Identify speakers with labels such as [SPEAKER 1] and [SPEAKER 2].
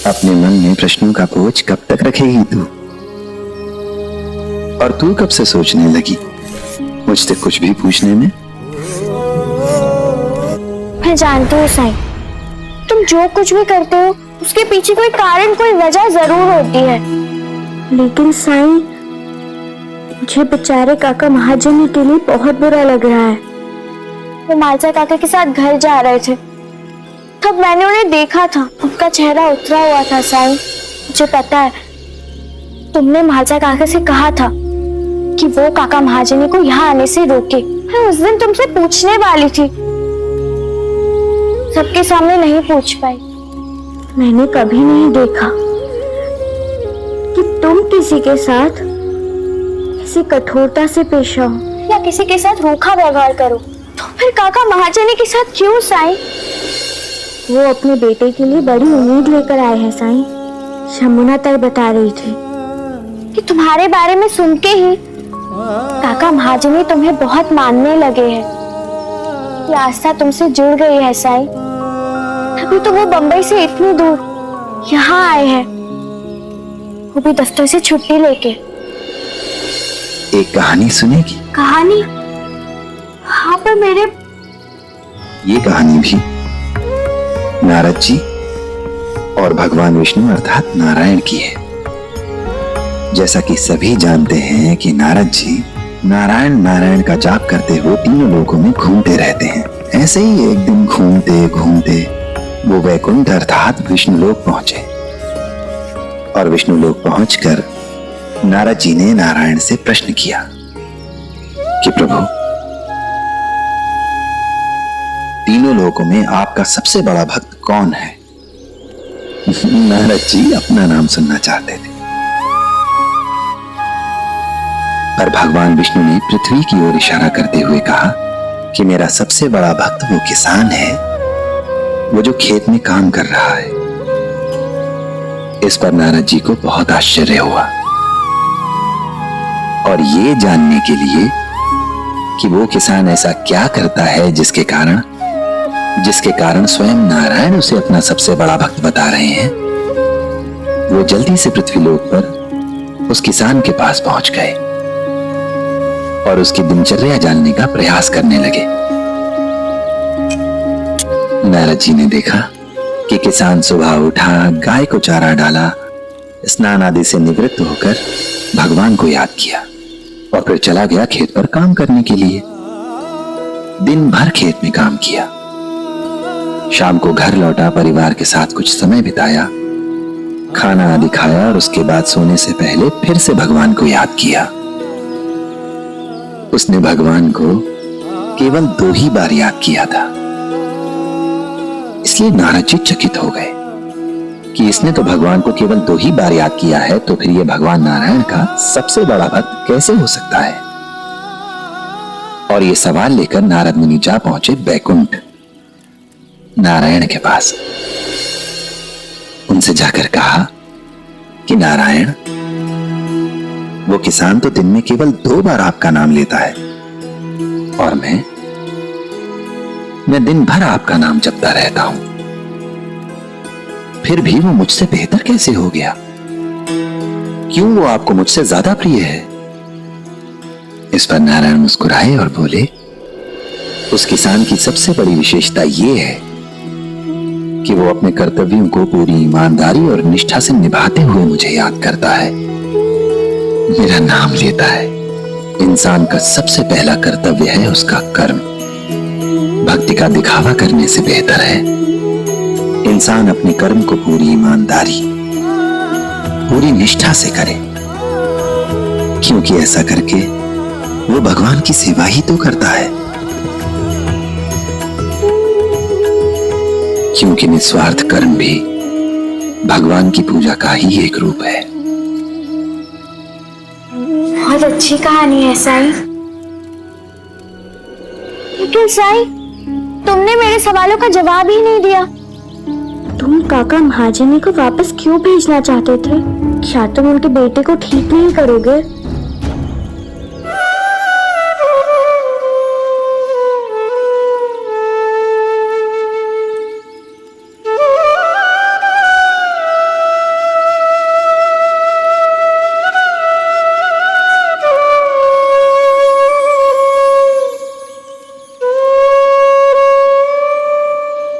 [SPEAKER 1] अपने मन में प्रश्नों का बोझ कब तक रखेगी तू? और तू कब से सोचने लगी मुझसे कुछ भी पूछने में?
[SPEAKER 2] मैं जानती हूँ साईं, तुम जो कुछ भी करते हो उसके पीछे कोई कारण, कोई वजह जरूर होती है। लेकिन साईं, मुझे बेचारे काका महाजनी के लिए बहुत बुरा लग रहा है। वो मालसा काका के साथ घर जा रहे थे, तब मैंने उन्हें देखा था। उनका चेहरा उतरा हुआ था साईं। मुझे पता है तुमने मालसा काका से कहा था कि वो काका महाजनी को यहाँ आने से रोके। मैं उस दिन तुमसे पूछने वाली थी, सबके सामने नहीं पूछ पाई। मैंने कभी नहीं देखा कि तुम किसी के साथ किसी कठोरता से पेश आओ या किसी के साथ रूखा व्यवहार करो। तो फिर काका महाजनी के साथ क्यों साईं? वो अपने बेटे के लिए बड़ी उम्मीद लेकर आए हैं साईं। शमुना ताई बता रही थी कि तुम्हारे बारे में सुन के ही काका महाजनी तुम्हें बहुत मानने लगे हैं। ये आस्था तुमसे जुड़ गई है साईं, तभी तो वो बंबई से इतनी दूर यहाँ आए हैं, वो भी दफ्तर से छुट्टी लेके।
[SPEAKER 1] एक कहानी सुनेगी?
[SPEAKER 2] कहानी? हाँ, पर मेरे
[SPEAKER 1] ये कहानी भी नारद जी और भगवान विष्णु अर्थात नारायण की है। जैसा कि सभी जानते हैं कि नारद जी नारायण नारायण का जाप करते हुए तीनों लोकों में घूमते रहते हैं। ऐसे ही एक दिन घूमते घूमते वो वैकुंठ अर्थात विष्णुलोक पहुंचे और विष्णुलोक पहुंचकर नारद जी ने नारायण से प्रश्न किया कि प्रभु, तीनों लोकों में आपका सबसे बड़ा भक्त कौन है? नारद जी अपना नाम सुनना चाहते थे, पर भगवान विष्णु ने पृथ्वी की ओर इशारा करते हुए कहा कि मेरा सबसे बड़ा भक्त वो किसान है, वो जो खेत में काम कर रहा है। इस पर नारद जी को बहुत आश्चर्य हुआ और ये जानने के लिए कि वो किसान ऐसा क्या करता है जिसके कारण स्वयं नारायण उसे अपना सबसे बड़ा भक्त बता रहे हैं, वो जल्दी से पृथ्वीलोक पर उस किसान के पास पहुंच गए और उसकी दिनचर्या जानने का प्रयास करने लगे। नारद जी ने देखा कि किसान सुबह उठा, गाय को चारा डाला, स्नान आदि से निवृत्त होकर भगवान को याद किया और फिर चला गया खेत पर काम करने के लिए। दिन भर खेत में काम किया, शाम को घर लौटा, परिवार के साथ कुछ समय बिताया, खाना आदि खाया और उसके बाद सोने से पहले फिर से भगवान को याद किया। उसने भगवान को केवल 2 ही बार याद किया था, इसलिए नारद जी चकित हो गए कि इसने तो भगवान को केवल 2 ही बार याद किया है, तो फिर यह भगवान नारायण का सबसे बड़ा भक्त कैसे हो सकता है? और ये सवाल लेकर नारद मुनि जा पहुंचे बैकुंठ, नारायण के पास। उनसे जाकर कहा कि नारायण, वो किसान तो दिन में केवल 2 बार आपका नाम लेता है और मैं दिन भर आपका नाम जपता रहता हूं, फिर भी वो मुझसे बेहतर कैसे हो गया? क्यों वो आपको मुझसे ज्यादा प्रिय है? इस पर नारायण मुस्कुराए और बोले, उस किसान की सबसे बड़ी विशेषता ये है कि वो अपने कर्तव्यों को पूरी ईमानदारी और निष्ठा से निभाते हुए मुझे याद करता है, मेरा नाम लेता है। इंसान का सबसे पहला कर्तव्य है उसका कर्म। भक्ति का दिखावा करने से बेहतर है इंसान अपने कर्म को पूरी ईमानदारी, पूरी निष्ठा से करे, क्योंकि ऐसा करके वो भगवान की सेवा ही तो करता है। क्योंकि निस्वार्थ कर्म भी भगवान की पूजा का ही एक रूप है।
[SPEAKER 2] बहुत अच्छी कहानी है साईं। लेकिन साईं, तुमने मेरे सवालों का जवाब ही नहीं दिया। तुम काका महाजनी को वापस क्यों भेजना चाहते थे? क्या तुम उनके बेटे को ठीक नहीं करोगे?